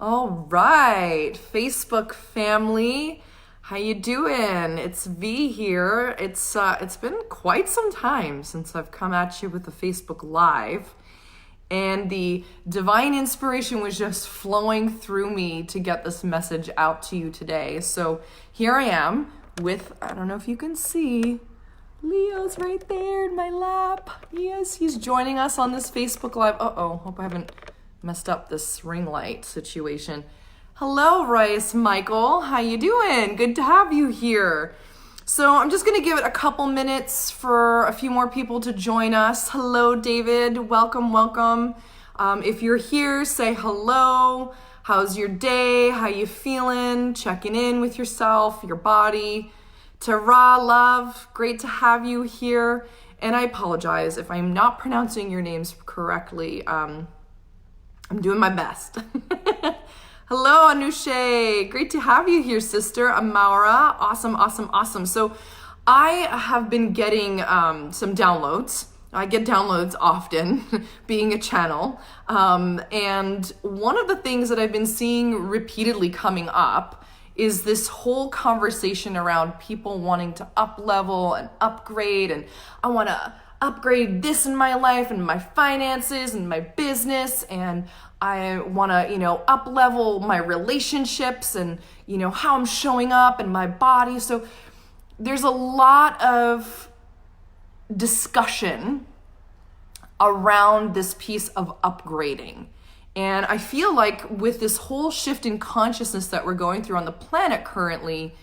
All right, Facebook family, how you doing? It's V here. It's been quite some time since I've come at you with the Facebook Live, and the divine inspiration was just flowing through me to get this message out to you today. So here I am with, I don't know if you can see, Leo's right there in my lap. Yes, he's joining us on this Facebook Live. Hope I haven't messed up this ring light situation. Hello, Rice Michael. How you doing? Good to have you here. So I'm just going to give it a couple minutes for a few more people to join us. Hello, David. Welcome, welcome. If you're here, say hello. How's your day? How you feeling? Checking in with yourself, your body. Tara, love, great to have you here. And I apologize if I'm not pronouncing your names correctly. I'm doing my best. Hello, Anushe. Great to have you here, sister. Amaura. Awesome, awesome, awesome. So I have been getting some downloads. I get downloads often, being a channel. And one of the things that I've been seeing repeatedly coming up is this whole conversation around people wanting to up level and upgrade, and I want to upgrade this in my life and my finances and my business, and I want to, up level my relationships and, how I'm showing up and my body. So there's a lot of discussion around this piece of upgrading. And I feel like with this whole shift in consciousness that we're going through on the planet currently,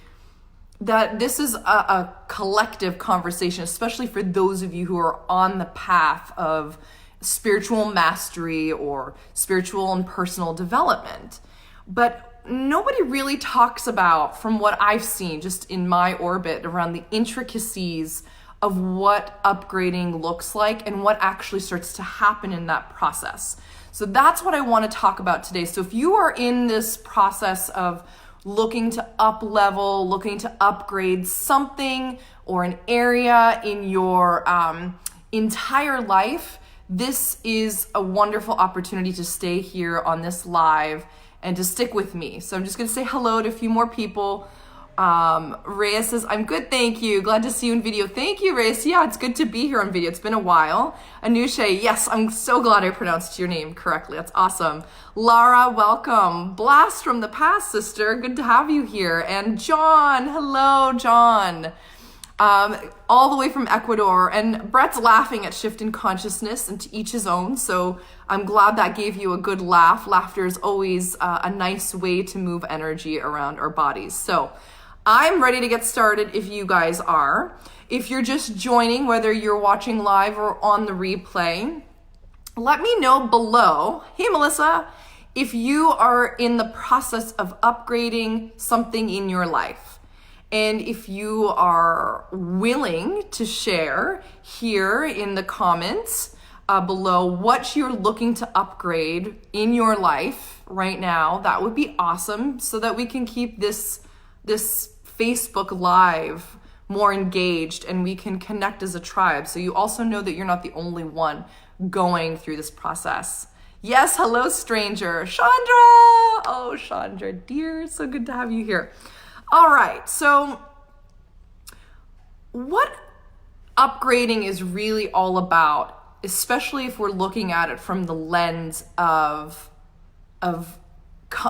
that this is a collective conversation, especially for those of you who are on the path of spiritual mastery or spiritual and personal development. But nobody really talks about, from what I've seen just in my orbit, around the intricacies of what upgrading looks like and what actually starts to happen in that process. So that's what I want to talk about today. So if you are in this process of looking to up level, looking to upgrade something or an area in your entire life, this is a wonderful opportunity to stay here on this live and to stick with me. So I'm just going to say hello to a few more people. Reyes says, I'm good, thank you. Glad to see you in video. Thank you, Reyes. Yeah, it's good to be here on video. It's been a while. Anushe, yes, I'm so glad I pronounced your name correctly. That's awesome. Lara, welcome. Blast from the past, sister. Good to have you here. And John, hello, John. All the way from Ecuador. And Brett's laughing at shift in consciousness, and to each his own. So I'm glad that gave you a good laugh. Laughter is always a nice way to move energy around our bodies. So I'm ready to get started if you guys are. If you're just joining, whether you're watching live or on the replay, let me know below, hey Melissa, if you are in the process of upgrading something in your life. And if you are willing to share here in the comments below what you're looking to upgrade in your life right now, that would be awesome, so that we can keep this Facebook Live more engaged and we can connect as a tribe. So you also know that you're not the only one going through this process. Yes, hello, stranger. Chandra! Oh, Chandra, dear, so good to have you here. All right, so what upgrading is really all about, especially if we're looking at it from the lens of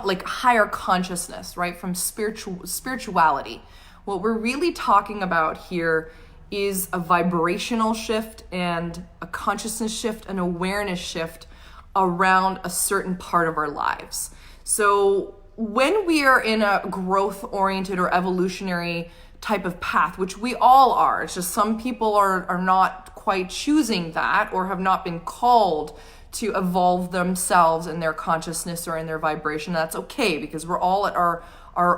like higher consciousness, right? From spirituality. What we're really talking about here is a vibrational shift and a consciousness shift, an awareness shift around a certain part of our lives. So when we are in a growth-oriented or evolutionary type of path, which we all are, it's just some people are not quite choosing that or have not been called to evolve themselves in their consciousness or in their vibration. That's okay, because we're all at our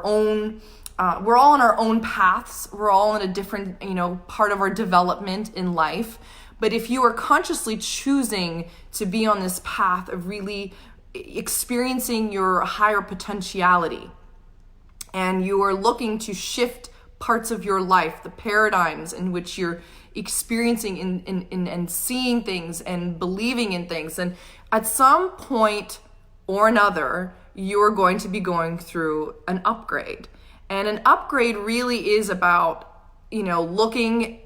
own, we're all on our own paths. We're all in a different, part of our development in life. But if you are consciously choosing to be on this path of really experiencing your higher potentiality, and you are looking to shift parts of your life, the paradigms in which you're experiencing and seeing things and believing in things, and at some point or another, you're going to be going through an upgrade. And an upgrade really is about, looking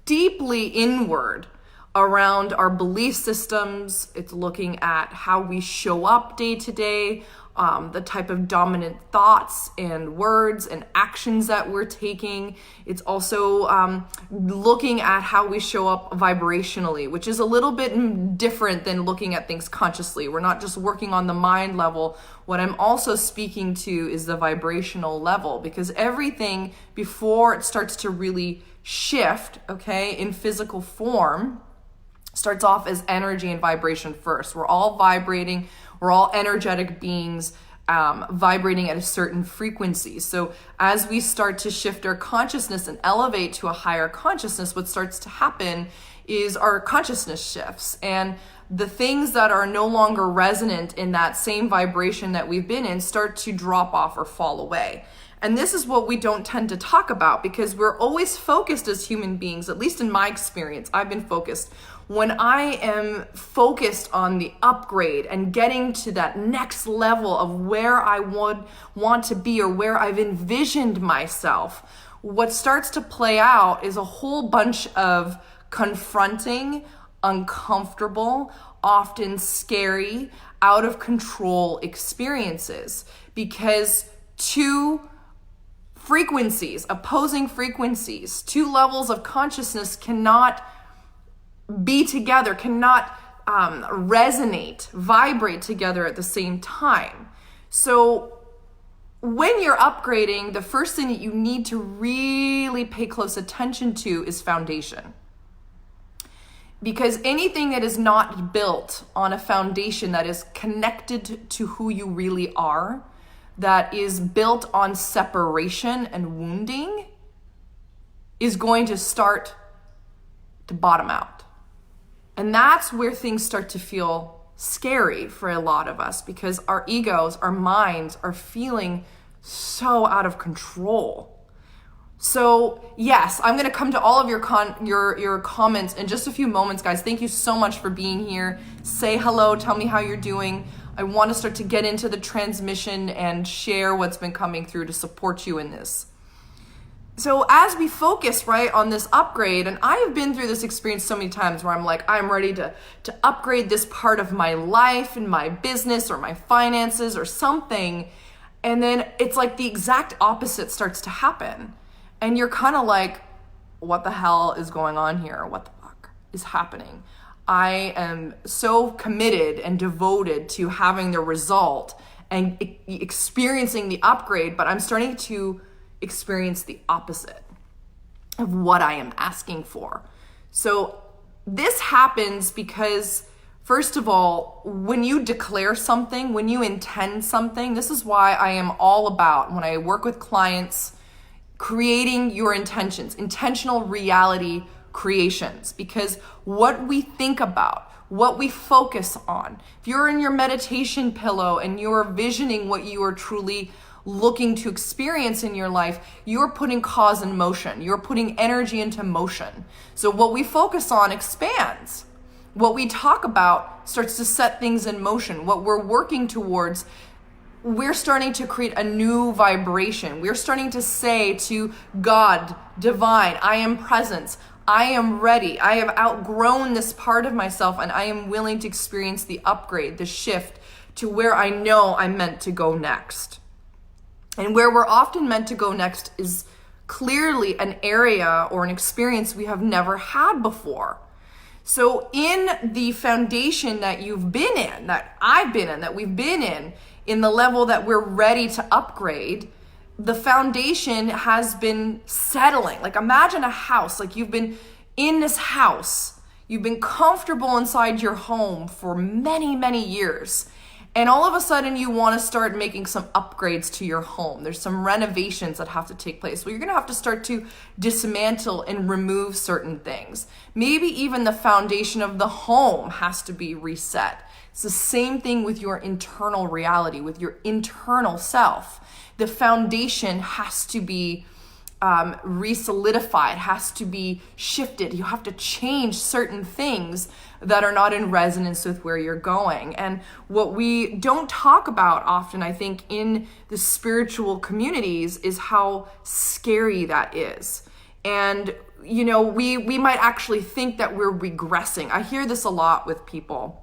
deeply inward around our belief systems. It's looking at how we show up day to day, the type of dominant thoughts and words and actions that we're taking. It's also looking at how we show up vibrationally, which is a little bit different than looking at things consciously. We're not just working on the mind level. What I'm also speaking to is the vibrational level, because everything before it starts to really shift, in physical form, starts off as energy and vibration first. We're all vibrating. We're all energetic beings vibrating at a certain frequency. So as we start to shift our consciousness and elevate to a higher consciousness, what starts to happen is our consciousness shifts. And the things that are no longer resonant in that same vibration that we've been in start to drop off or fall away. And this is what we don't tend to talk about, because we're always focused as human beings, at least in my experience, I've been focused. When I am focused on the upgrade and getting to that next level of where I would want to be or where I've envisioned myself, what starts to play out is a whole bunch of confronting, uncomfortable, often scary, out of control experiences, because two frequencies, opposing frequencies, two levels of consciousness cannot be together, cannot resonate, vibrate together at the same time. So when you're upgrading, the first thing that you need to really pay close attention to is foundation. Because anything that is not built on a foundation that is connected to who you really are, that is built on separation and wounding, is going to start to bottom out. And that's where things start to feel scary for a lot of us, because our egos, our minds are feeling so out of control. So yes, I'm going to come to all of your comments in just a few moments, guys. Thank you so much for being here. Say hello, tell me how you're doing. I want to start to get into the transmission and share what's been coming through to support you in this. So as we focus, on this upgrade, and I have been through this experience so many times where I'm like, I'm ready to upgrade this part of my life and my business or my finances or something. And then it's like the exact opposite starts to happen. And you're kind of like, what the hell is going on here? What the fuck is happening? I am so committed and devoted to having the result and experiencing the upgrade, but I'm starting to experience the opposite of what I am asking for. So this happens because, first of all, when you declare something, when you intend something, this is why I am all about, when I work with clients, creating your intentions, intentional reality creations, because what we think about, what we focus on, if you're in your meditation pillow and you're visioning what you are truly looking to experience in your life, you're putting cause in motion. You're putting energy into motion. So what we focus on expands. What we talk about starts to set things in motion. What we're working towards, we're starting to create a new vibration. We're starting to say to God, divine, I am presence. I am ready. I have outgrown this part of myself, and I am willing to experience the upgrade, the shift to where I know I'm meant to go next. And where we're often meant to go next is clearly an area or an experience we have never had before. So in the foundation that you've been in, that I've been in, that we've been in the level that we're ready to upgrade, the foundation has been settling. Like imagine a house, like you've been in this house, you've been comfortable inside your home for many, many years. And all of a sudden you want to start making some upgrades to your home. There's some renovations that have to take place. Well, you're going to have to start to dismantle and remove certain things. Maybe even the foundation of the home has to be reset. It's the same thing with your internal reality, with your internal self. The foundation has to be re-solidified, has to be shifted. You have to change certain things that are not in resonance with where you're going. And what we don't talk about often, I think, in the spiritual communities is how scary that is. And, you know, we might actually think that we're regressing. I hear this a lot with people.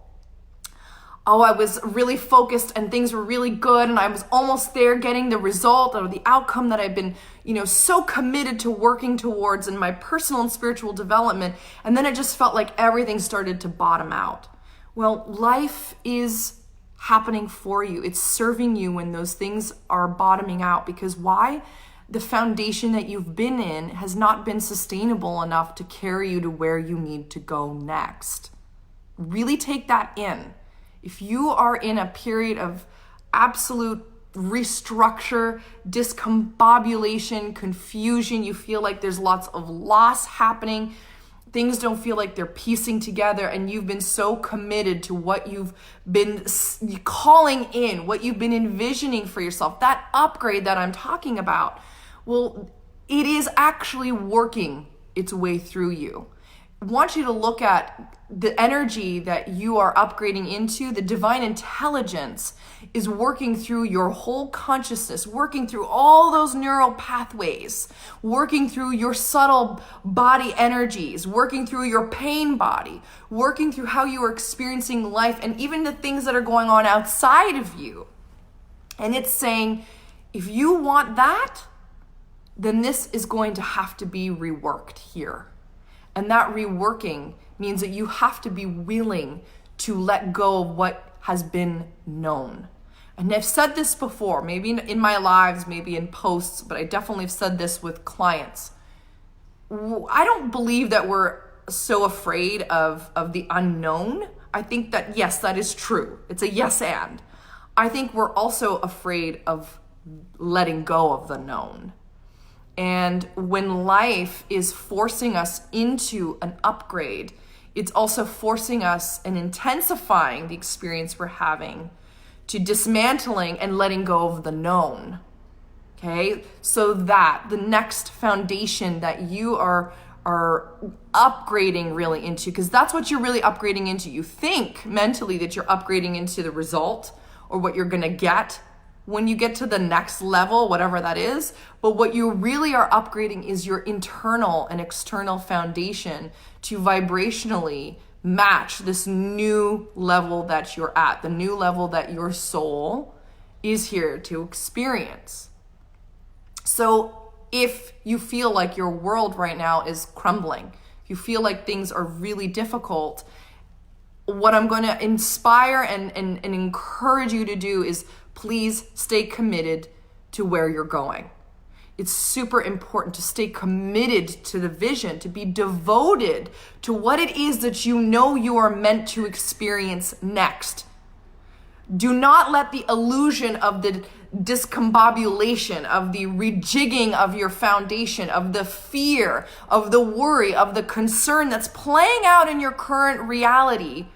Oh, I was really focused and things were really good and I was almost there getting the result or the outcome that I've been, you know, so committed to working towards in my personal and spiritual development. And then it just felt like everything started to bottom out. Well, life is happening for you. It's serving you when those things are bottoming out. Because why? The foundation that you've been in has not been sustainable enough to carry you to where you need to go next. Really take that in. If you are in a period of absolute restructure, discombobulation, confusion, you feel like there's lots of loss happening, things don't feel like they're piecing together, and you've been so committed to what you've been calling in, what you've been envisioning for yourself, that upgrade that I'm talking about, well, it is actually working its way through you. I want you to look at the energy that you are upgrading into. The divine intelligence is working through your whole consciousness, working through all those neural pathways, working through your subtle body energies, working through your pain body, working through how you are experiencing life and even the things that are going on outside of you. And it's saying, if you want that, then this is going to have to be reworked here. And that reworking means that you have to be willing to let go of what has been known. And I've said this before, maybe in my lives, maybe in posts, but I definitely have said this with clients. I don't believe that we're so afraid of the unknown. I think that, yes, that is true. It's a yes and. I think we're also afraid of letting go of the known. And when life is forcing us into an upgrade, it's also forcing us and intensifying the experience we're having to dismantling and letting go of the known. Okay? So that the next foundation that you are upgrading really into, because that's what you're really upgrading into. You think mentally that you're upgrading into the result or what you're going to get when you get to the next level, whatever that is. But what you really are upgrading is your internal and external foundation to vibrationally match this new level that you're at, the new level that your soul is here to experience. So if you feel like your world right now is crumbling, if you feel like things are really difficult, what I'm going to inspire and encourage you to do is please stay committed to where you're going. It's super important to stay committed to the vision, to be devoted to what it is that you know you are meant to experience next. Do not let the illusion of the discombobulation, of the rejigging of your foundation, of the fear, of the worry, of the concern that's playing out in your current reality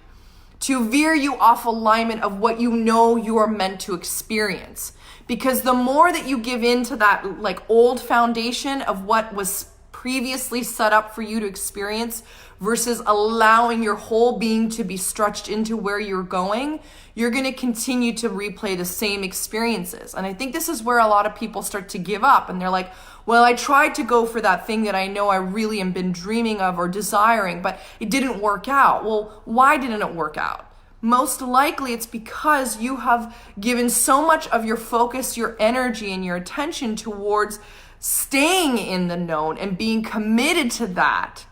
to veer you off alignment of what you know you are meant to experience. Because the more that you give in to that like old foundation of what was previously set up for you to experience versus allowing your whole being to be stretched into where you're going, you're going to continue to replay the same experiences. And I think this is where a lot of people start to give up, and they're like, well, I tried to go for that thing that I know I really am been dreaming of or desiring, but it didn't work out. Well, why didn't it work out? Most likely it's because you have given so much of your focus, your energy, and your attention towards staying in the known and being committed to that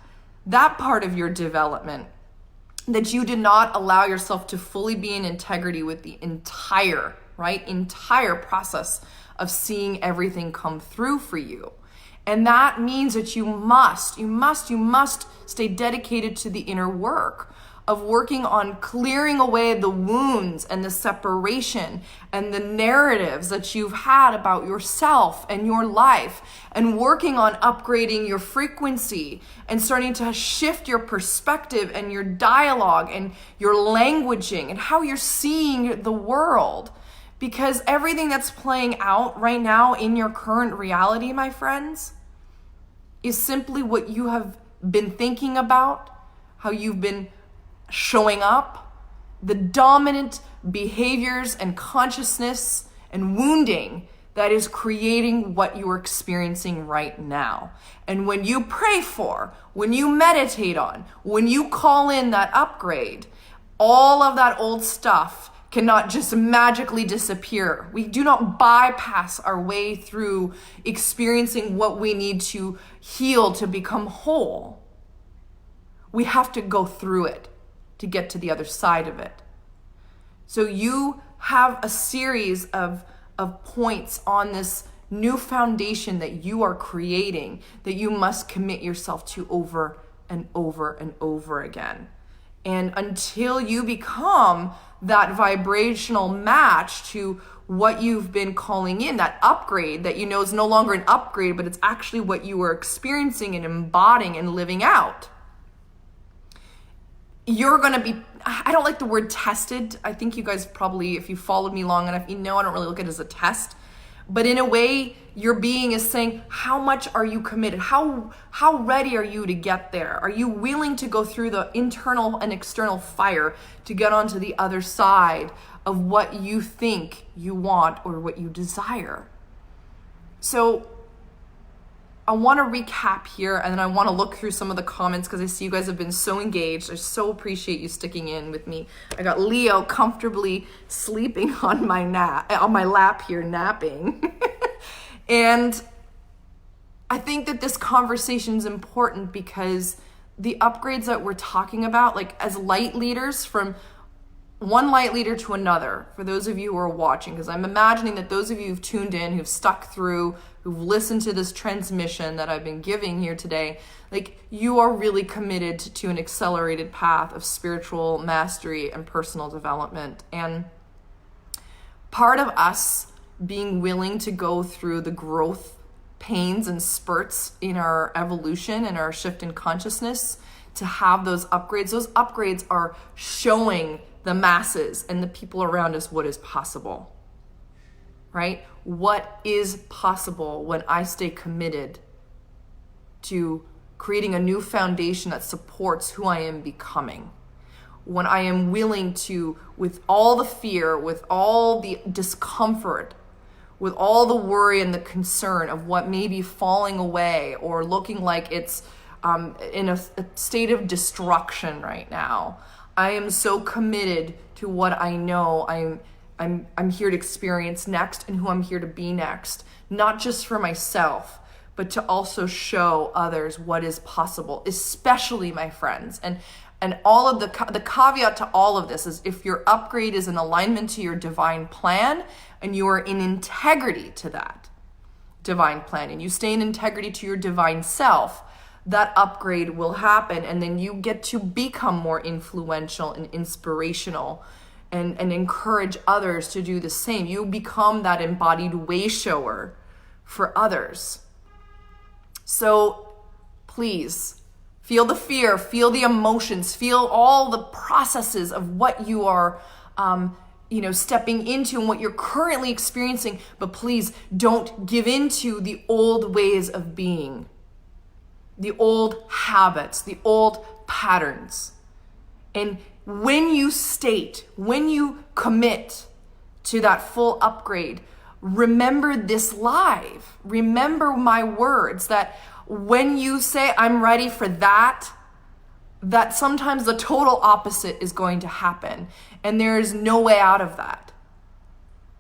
part of your development, that you did not allow yourself to fully be in integrity with the entire process of seeing everything come through for you. And that means that you must stay dedicated to the inner work of working on clearing away the wounds and the separation and the narratives that you've had about yourself and your life, and working on upgrading your frequency and starting to shift your perspective and your dialogue and your languaging and how you're seeing the world. Because everything that's playing out right now in your current reality, my friends, is simply what you have been thinking about, how you've been showing up, the dominant behaviors and consciousness and wounding that is creating what you are experiencing right now. And when you pray for, when you meditate on, when you call in that upgrade, all of that old stuff cannot just magically disappear. We do not bypass our way through experiencing what we need to heal to become whole. We have to go through it to get to the other side of it. So you have a series of points on this new foundation that you are creating that you must commit yourself to over and over and over again. And until you become that vibrational match to what you've been calling in, that upgrade that you know is no longer an upgrade, but it's actually what you are experiencing and embodying and living out, you're going to be, I don't like the word tested. I think you guys probably, if you followed me long enough, you know I don't really look at it as a test. But in a way, your being is saying, how much are you committed? How ready are you to get there? Are you willing to go through the internal and external fire to get onto the other side of what you think you want or what you desire? So I want to recap here, and then I want to look through some of the comments because I see you guys have been so engaged. I so appreciate you sticking in with me. I got Leo comfortably sleeping on my lap here, napping. And I think that this conversation is important because the upgrades that we're talking about, like as light leaders, from one light leader to another, for those of you who are watching, because I'm imagining that those of you who've tuned in, who've stuck through, who've listened to this transmission that I've been giving here today, like you are really committed to an accelerated path of spiritual mastery and personal development. And part of us being willing to go through the growth pains and spurts in our evolution and our shift in consciousness to have those upgrades are showing the masses and the people around us what is possible, right? What is possible when I stay committed to creating a new foundation that supports who I am becoming. When I am willing to, with all the fear, with all the discomfort, with all the worry and the concern of what may be falling away or looking like it's in a state of destruction right now, I am so committed to what I know I'm here to experience next and who I'm here to be next, not just for myself, but to also show others what is possible, especially my friends. And all of the caveat to all of this is if your upgrade is in alignment to your divine plan and you are in integrity to that divine plan and you stay in integrity to your divine self, that upgrade will happen, and then you get to become more influential and inspirational and encourage others to do the same. You become that embodied way shower for others. So please feel the fear, feel the emotions, feel all the processes of what you are stepping into and what you're currently experiencing, but please don't give in to the old ways of being, the old habits, the old patterns. And when you commit to that full upgrade, remember this live. Remember my words that when you say, I'm ready for that sometimes the total opposite is going to happen. And there is no way out of that.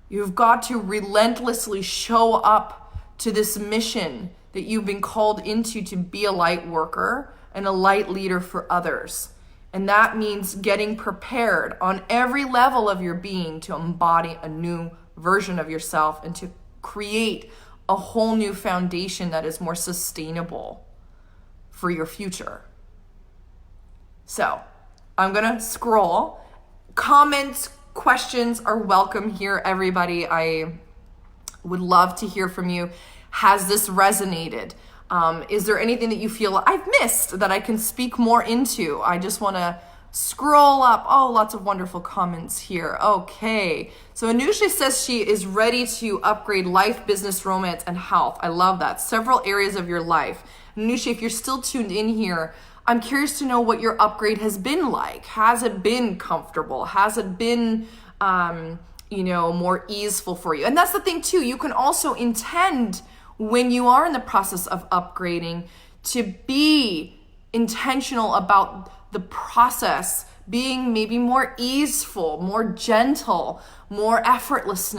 You've got to relentlessly show up to this mission that you've been called into to be a light worker and a light leader for others. And that means getting prepared on every level of your being to embody a new version of yourself and to create a whole new foundation that is more sustainable for your future. So I'm going to scroll. Comments, questions are welcome here, everybody. I would love to hear from you. Has this resonated? Is there anything that you feel I've missed that I can speak more into? I just want to scroll up. Oh, lots of wonderful comments here. Okay. So Anusha says she is ready to upgrade life, business, romance, and health. I love that. Several areas of your life. Nusha, if you're still tuned in here, I'm curious to know what your upgrade has been like. Has it been comfortable? Has it been, more easeful for you? And that's the thing too. You can also intend when you are in the process of upgrading to be intentional about the process being maybe more easeful, more gentle, more effortless,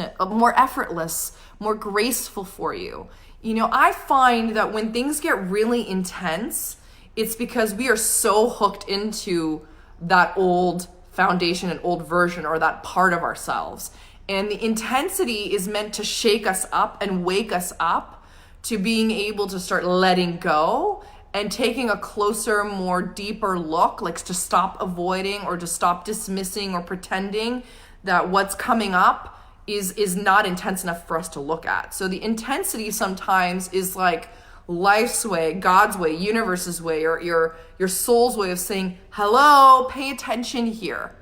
more graceful for you. I find that when things get really intense, it's because we are so hooked into that old foundation and old version or that part of ourselves. And the intensity is meant to shake us up and wake us up to being able to start letting go and taking a closer, more deeper look, like to stop avoiding or to stop dismissing or pretending that what's coming up is not intense enough for us to look at. So the intensity sometimes is like life's way, God's way, universe's way, or your soul's way of saying, hello, pay attention here.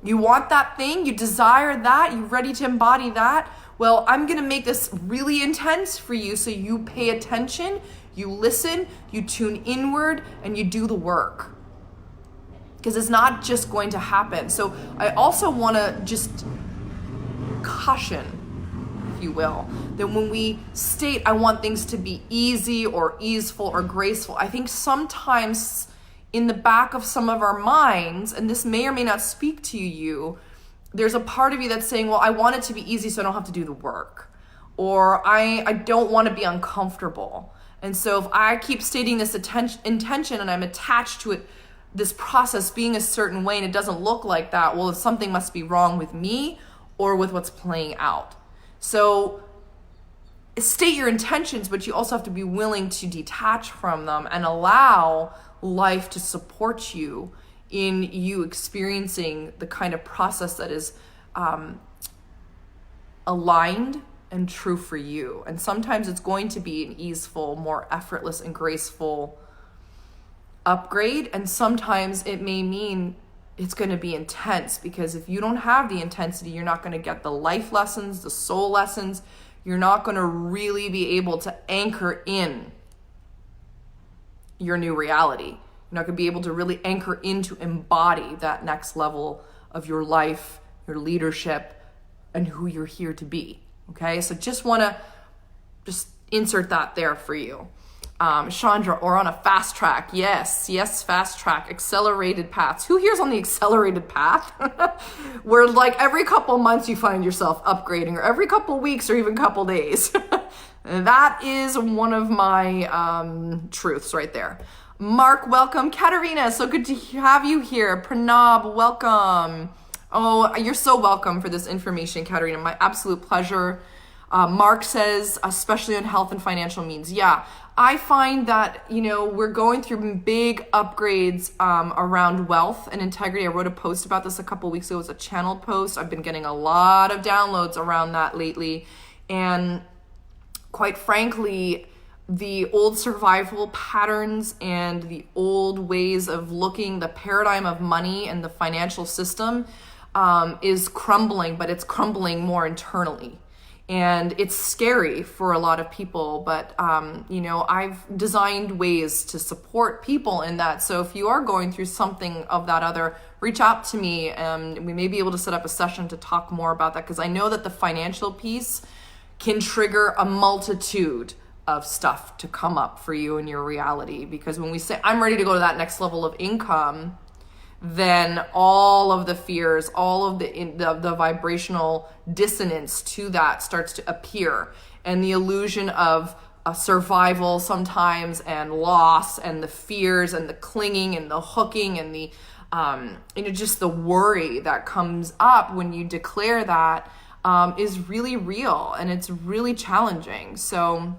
You want that thing, you desire that, you're ready to embody that. Well, I'm gonna make this really intense for you so you pay attention, you listen, you tune inward, and you do the work. Because it's not just going to happen. So I also wanna just caution, if you will, that when we state, I want things to be easy or easeful or graceful, I think sometimes in the back of some of our minds, and this may or may not speak to you, there's a part of you that's saying, well, I want it to be easy so I don't have to do the work. Or I don't want to be uncomfortable. And so if I keep stating this intention and I'm attached to it, this process being a certain way, and it doesn't look like that, well, something must be wrong with me or with what's playing out. So state your intentions, but you also have to be willing to detach from them and allow life to support you in you experiencing the kind of process that is aligned and true for you. And sometimes it's going to be an easeful, more effortless and graceful upgrade. And sometimes it may mean it's going to be intense, because if you don't have the intensity, you're not going to get the life lessons, the soul lessons. You're not going to really be able to anchor in your new reality. You're not going to be able to really anchor in to embody that next level of your life, your leadership, and who you're here to be. Okay, so just want to insert that there for you. Chandra, or on a fast track. Yes, fast track, accelerated paths. Who here's on the accelerated path? Where like every couple months you find yourself upgrading, or every couple weeks, or even couple days. That is one of my truths right there. Mark, welcome. Katerina, so good to have you here. Pranab, welcome. Oh, you're so welcome for this information, Katerina. My absolute pleasure. Mark says, especially on health and financial means. Yeah, I find that, we're going through big upgrades around wealth and integrity. I wrote a post about this a couple weeks ago. It was a channeled post. I've been getting a lot of downloads around that lately. And quite frankly, the old survival patterns and the old ways of looking, the paradigm of money and the financial system is crumbling, but it's crumbling more internally. And it's scary for a lot of people, but, I've designed ways to support people in that. So if you are going through something of that other, reach out to me and we may be able to set up a session to talk more about that, because I know that the financial piece can trigger a multitude of stuff to come up for you in your reality. Because when we say, I'm ready to go to that next level of income, then all of the fears, all of the vibrational dissonance to that starts to appear. And the illusion of survival sometimes, and loss, and the fears, and the clinging, and the hooking, and the, just the worry that comes up when you declare that is really real, and it's really challenging. So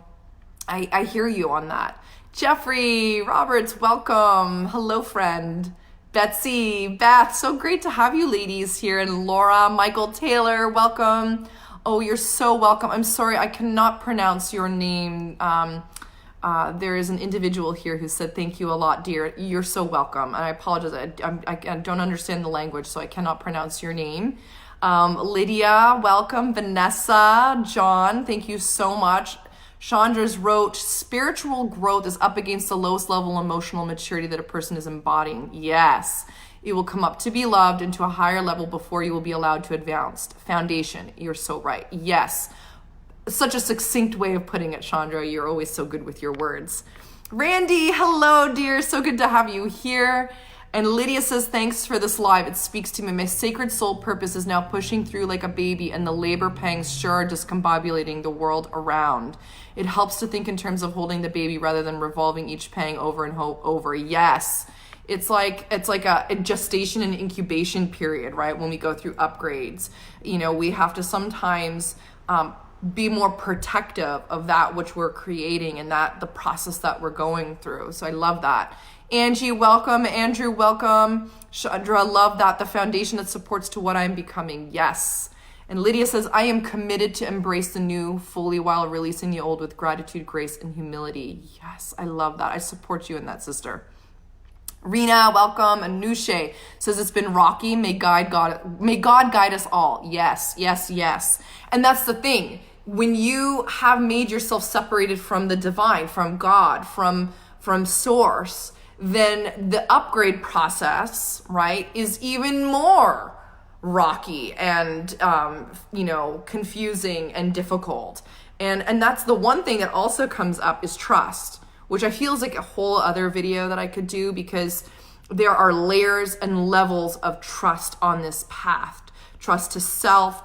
I hear you on that. Jeffrey Roberts, welcome. Hello, friend. Betsy, Beth, so great to have you ladies here. And Laura, Michael Taylor, welcome. Oh, you're so welcome. I'm sorry, I cannot pronounce your name. There is an individual here who said, thank you a lot, dear. You're so welcome. And I apologize, I don't understand the language, so I cannot pronounce your name. Lydia, welcome. Vanessa, John, thank you so much. Chandra's wrote, spiritual growth is up against the lowest level emotional maturity that a person is embodying. Yes. It will come up to be loved into a higher level before you will be allowed to advance. Foundation. You're so right. Yes. Such a succinct way of putting it, Chandra. You're always so good with your words. Randy, hello, dear. So good to have you here. And Lydia says, thanks for this live. It speaks to me. My sacred soul purpose is now pushing through like a baby, and the labor pangs sure are discombobulating the world around. It helps to think in terms of holding the baby rather than revolving each pang over and over. Yes. It's like a gestation and incubation period, right? When we go through upgrades, we have to sometimes be more protective of that which we're creating and that the process that we're going through. So I love that. Angie, welcome. Andrew, welcome. Chandra, love that. The foundation that supports to what I'm becoming. Yes. And Lydia says, I am committed to embrace the new fully while releasing the old with gratitude, grace, and humility. Yes, I love that. I support you in that, sister. Rena, welcome. Anushe says it's been rocky. May God guide us all. Yes, yes, yes. And that's the thing. When you have made yourself separated from the divine, from God, from source, then the upgrade process, right, is even more rocky and, confusing and difficult. And that's the one thing that also comes up is trust, which I feel is like a whole other video that I could do, because there are layers and levels of trust on this path. Trust to self,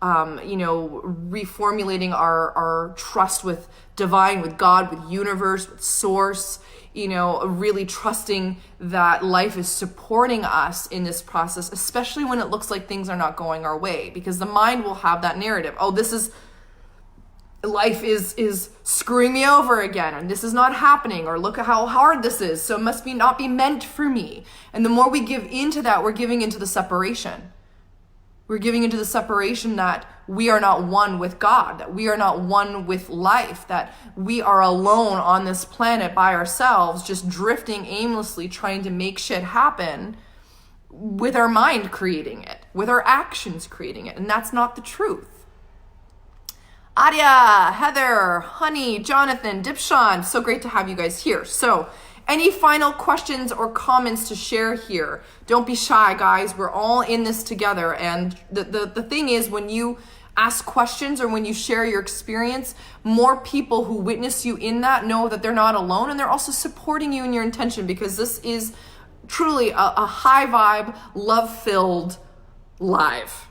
reformulating our trust with divine, with God, with universe, with source, really trusting that life is supporting us in this process, especially when it looks like things are not going our way, because the mind will have that narrative. Oh, life is screwing me over again, and this is not happening, or look at how hard this is, so it must not be meant for me. And the more we give into that, we're giving into the separation. We're giving into the separation that we are not one with God, that we are not one with life, that we are alone on this planet by ourselves, just drifting aimlessly, trying to make shit happen with our mind creating it, with our actions creating it. And that's not the truth. Adia, Heather, Honey, Jonathan, Dipshan, so great to have you guys here. So any final questions or comments to share here? Don't be shy, guys. We're all in this together. And the thing is, when you ask questions or when you share your experience, more people who witness you in that know that they're not alone, and they're also supporting you in your intention, because this is truly a high vibe, love-filled live.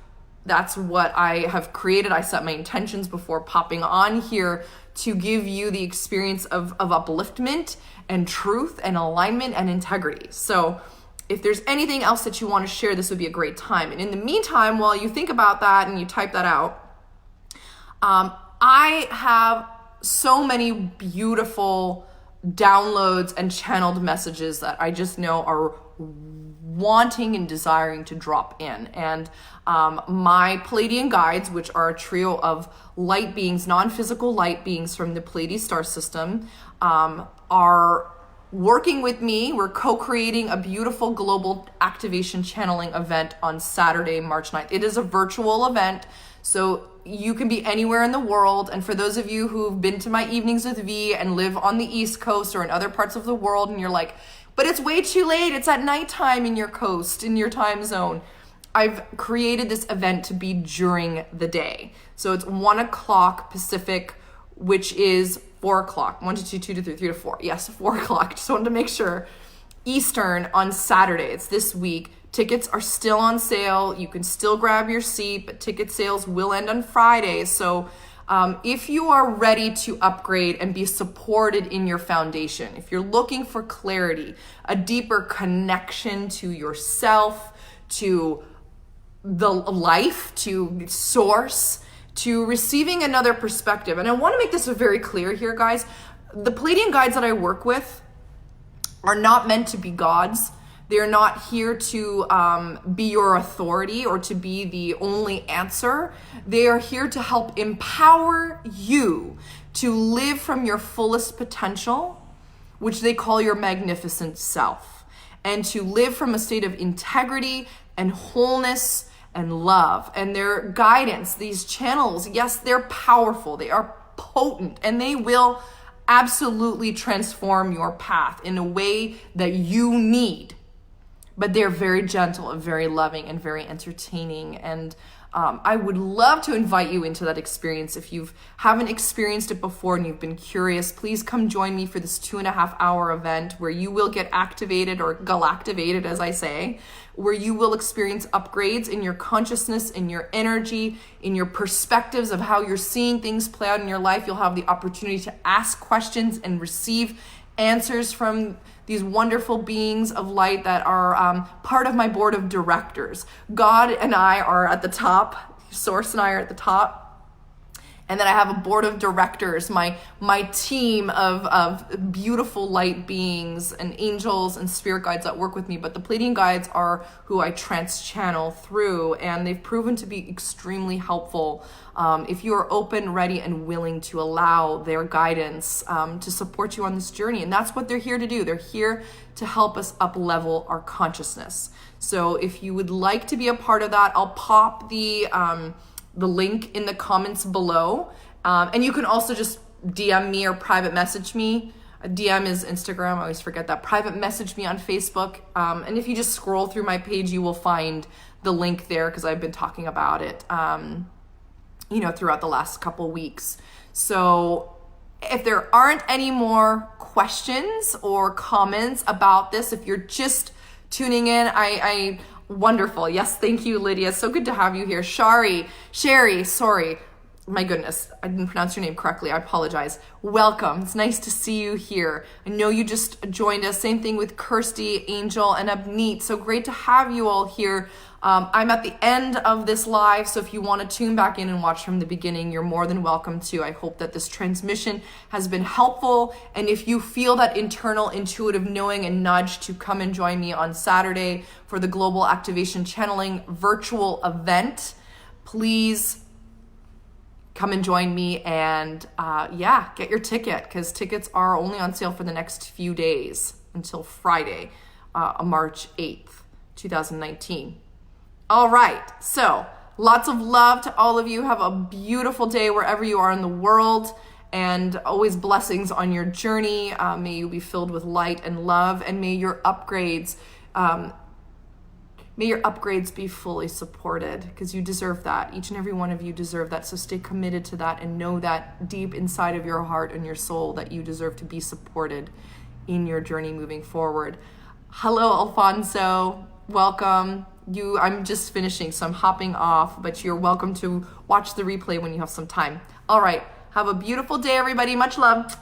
That's what I have created. I set my intentions before popping on here to give you the experience of upliftment and truth and alignment and integrity. So if there's anything else that you want to share, this would be a great time. And in the meantime, while you think about that and you type that out, I have so many beautiful downloads and channeled messages that I just know are wanting and desiring to drop in. And my Pleiadian guides, which are a trio of light beings, non-physical light beings from the Pleiades star system, are working with me. We're co-creating a beautiful global activation channeling event on Saturday, March 9th. It is a virtual event, so you can be anywhere in the world. And for those of you who've been to my evenings with V and live on the East Coast or in other parts of the world, and you're like, but it's way too late, it's at nighttime in your coast, in your time zone, I've created this event to be during the day. So it's 1 o'clock Pacific, which is 4 o'clock, 1 to 2, 2 to 3, 3 to 4. Yes, 4 o'clock. Just wanted to make sure. Eastern on Saturday. It's this week. Tickets are still on sale. You can still grab your seat, but ticket sales will end on Friday. So if you are ready to upgrade and be supported in your foundation, if you're looking for clarity, a deeper connection to yourself, to the life, to source, to receiving another perspective. And I want to make this very clear here, guys. The Pleiadian guides that I work with are not meant to be gods. They're not here to be your authority or to be the only answer. They are here to help empower you to live from your fullest potential, which they call your magnificent self, and to live from a state of integrity and wholeness and love. And their guidance, these channels, yes, they're powerful. They are potent, and they will absolutely transform your path in a way that you need. But they're very gentle and very loving and very entertaining. And I would love to invite you into that experience. If you haven't experienced it before and you've been curious, please come join me for this 2.5 hour event where you will get activated, or galactivated, as I say, where you will experience upgrades in your consciousness, in your energy, in your perspectives of how you're seeing things play out in your life. You'll have the opportunity to ask questions and receive answers from these wonderful beings of light that are part of my board of directors. God and I are at the top. Source and I are at the top. And then I have a board of directors, my team of beautiful light beings and angels and spirit guides that work with me. But the Pleiadian guides are who I trans-channel through, and they've proven to be extremely helpful if you are open, ready, and willing to allow their guidance to support you on this journey. And that's what they're here to do. They're here to help us up-level our consciousness. So if you would like to be a part of that, I'll pop the link in the comments below. And you can also just DM me or private message me. DM is Instagram, I always forget that. Private message me on Facebook. And if you just scroll through my page, you will find the link there, because I've been talking about it, throughout the last couple weeks. So if there aren't any more questions or comments about this, if you're just tuning in, I wonderful. Yes, thank you, Lydia. So good to have you here. Sherry, sorry. My goodness, I didn't pronounce your name correctly. I apologize. Welcome. It's nice to see you here. I know you just joined us. Same thing with Kirsty, Angel, and Abneet. So great to have you all here. I'm at the end of this live, so if you want to tune back in and watch from the beginning, you're more than welcome to. I hope that this transmission has been helpful. And if you feel that internal intuitive knowing and nudge to come and join me on Saturday for the Global Activation Channeling virtual event, please come and join me, and get your ticket, because tickets are only on sale for the next few days until Friday, March 8th, 2019. All right, so lots of love to all of you. Have a beautiful day wherever you are in the world, and always blessings on your journey. May you be filled with light and love, and may your upgrades be fully supported, because you deserve that. Each and every one of you deserve that. So stay committed to that, and know that deep inside of your heart and your soul that you deserve to be supported in your journey moving forward. Hello, Alfonso. Welcome. I'm just finishing, so I'm hopping off, but you're welcome to watch the replay when you have some time. All right. Have a beautiful day, everybody. Much love.